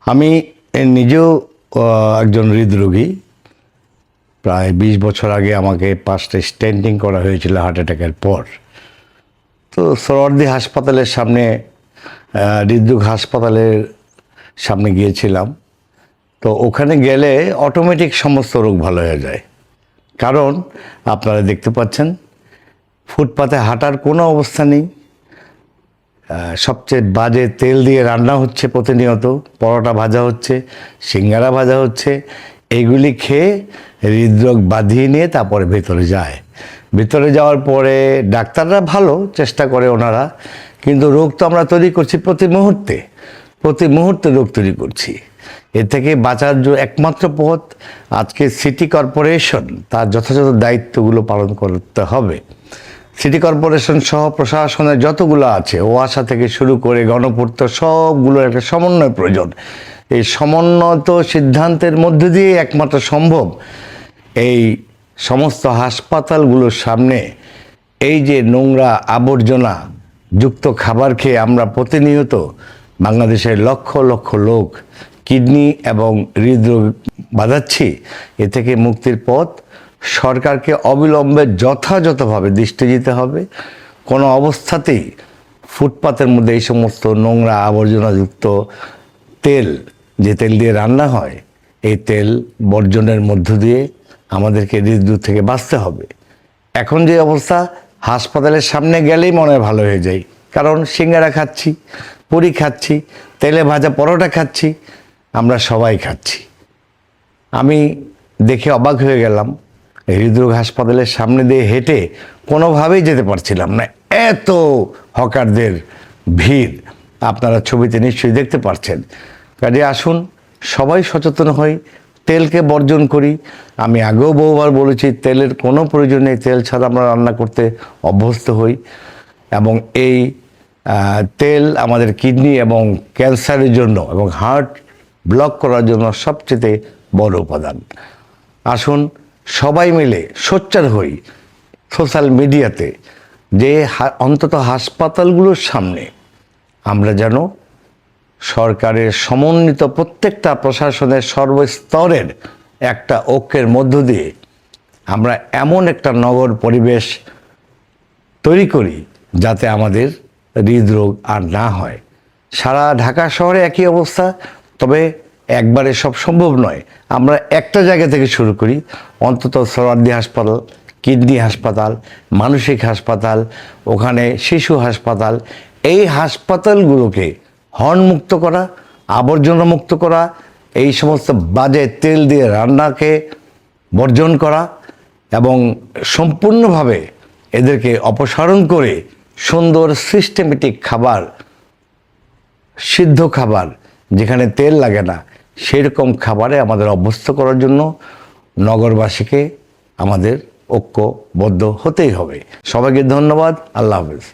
আমি নিজেও একজন হৃদরোগী। প্রায় ২০ বছর আগে আমাকে 5টা স্টেন্টিং করা হয়েছিল হার্ট অ্যাটাকের পর। তো সোহরাওয়ার্দী হাসপাতালের সামনে, হৃদরোগ হাসপাতালের সামনে গিয়েছিলাম। তো ওখানে গেলে অটোমেটিক সমস্ত রোগ ভালো হয়ে যায়। কারণ আপনারা দেখতে পাচ্ছেন ফুটপাতে হাঁটার কোনো অবস্থা নেই। সবচেয়ে বাজে তেল দিয়ে রান্না হচ্ছে, প্রতিনিয়ত পরোটা ভাজা হচ্ছে, সিঙ্গারা ভাজা হচ্ছে। এইগুলি খেয়ে হৃদরোগ বাঁধিয়ে নিয়ে তারপরে ভেতরে যায়। ভেতরে যাওয়ার পরে ডাক্তাররা ভালো চেষ্টা করে ওনারা, কিন্তু রোগ তো আমরা তৈরি করছি প্রতি মুহূর্তে রোগ তৈরি করছি। এ থেকে বাঁচার একমাত্র পথ, আজকে সিটি কর্পোরেশন তার যথাযথ দায়িত্বগুলো পালন করতে হবে। সিটি কর্পোরেশন সহ প্রশাসনের যতগুলো আছে, ওয়াসা থেকে শুরু করে গণপূর্ত, সবগুলোর একটা সমন্বয় প্রয়োজন। এই সমন্বিত সিদ্ধান্তের মধ্যে দিয়ে একমাত্র সম্ভব এই সমস্ত হাসপাতালগুলোর সামনে এই যে নোংরা আবর্জনা যুক্ত খাবার খেয়ে আমরা প্রতিনিয়ত বাংলাদেশের লক্ষ লক্ষ লোক কিডনি এবং হৃদরোগ বাঁধাচ্ছি। এ থেকে মুক্তির পথ সরকারকে অবিলম্বে যথাযথভাবে দৃষ্টি দিতে হবে। কোনো অবস্থাতেই ফুটপাতের মধ্যে এই সমস্ত নোংরা আবর্জনাযুক্ত তেল, যে তেল দিয়ে রান্না হয়, এই তেল বর্জনের মধ্য দিয়ে আমাদেরকে হৃদরোগ থেকে বাঁচতে হবে। এখন যে অবস্থা, হাসপাতালের সামনে গেলেই মনে হয় ভালো হয়ে যায়, কারণ সিঙ্গারা খাচ্ছি, পুরি খাচ্ছি, তেলে ভাজা পরোটা খাচ্ছি, আমরা সবাই খাচ্ছি। আমি দেখে অবাক হয়ে গেলাম, হৃদরোগ হাসপাতালের সামনে দিয়ে হেঁটে কোনোভাবেই যেতে পারছিলাম না, এত হকারদের ভিড়। আপনারা ছবিতে নিশ্চয়ই দেখতে পাচ্ছেন। কাজে আসুন সবাই সচেতন হই, তেলকে বর্জন করি। আমি আগেও বহুবার বলেছি, তেলের কোনো প্রয়োজন নেই, তেল ছাড়া আমরা রান্না করতে অভ্যস্ত হই। এবং এই তেল আমাদের কিডনি এবং ক্যান্সারের জন্য এবং হার্ট ব্লক করার জন্য সবচেয়ে বড় উপাদান। আসুন সবাই মিলে সোচ্চার হই সোশ্যাল মিডিয়াতে, যে অন্তত হাসপাতালগুলোর সামনে আমরা যেন সরকারের সমন্বিত প্রত্যেকটা প্রশাসনের সর্বস্তরের একটা ঐক্যের মধ্য দিয়ে আমরা এমন একটা নগর পরিবেশ তৈরি করি যাতে আমাদের হৃদরোগ আর না হয়। সারা ঢাকা শহরে একই অবস্থা, তবে একবারে সব সম্ভব নয়। আমরা একটা জায়গা থেকে শুরু করি, অন্তত সোহরাওয়ার্দী হাসপাতাল, কিডনি হাসপাতাল, মানসিক হাসপাতাল, ওখানে শিশু হাসপাতাল, এই হাসপাতালগুলোকে হর্নমুক্ত করা, আবর্জনা মুক্ত করা, এই সমস্ত বাজে তেল দিয়ে রান্নাকে বর্জন করা এবং সম্পূর্ণভাবে এদেরকে অপসারণ করে সুন্দর সিস্টেমেটিক খাবার, সিদ্ধ খাবার যেখানে তেল লাগে না, সেরকম খাবারে আমাদের অভ্যস্ত করার জন্য নগরবাসীকে আমাদের ঐক্যবদ্ধ হতেই হবে। সবাইকে ধন্যবাদ। আল্লাহ হাফেজ।